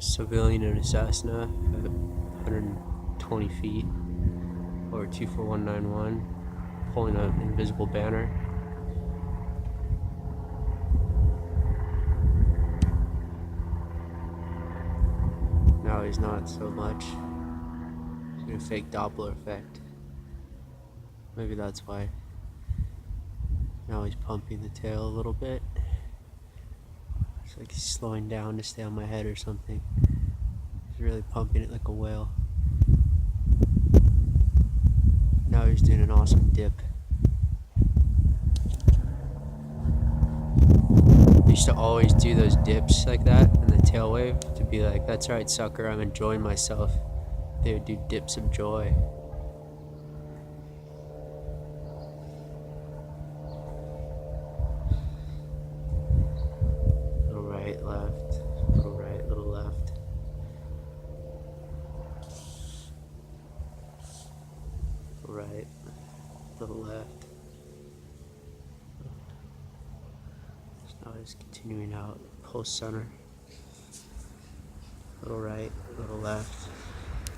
Civilian in a Cessna at 120 feet, or 24191, pulling an invisible banner. Now he's not so much. He's doing a fake Doppler effect. Maybe that's why. Now he's pumping the tail a little bit. It's like he's slowing down to stay on my head or something. He's really pumping it like a whale. Now he's doing an awesome dip. I used to always do those dips like that in the tail wave to be like, that's right, sucker, I'm enjoying myself. They would do dips of joy. Little right, left, little right, little left. Little right, little left. So now it's continuing out, post center. Little right, little left.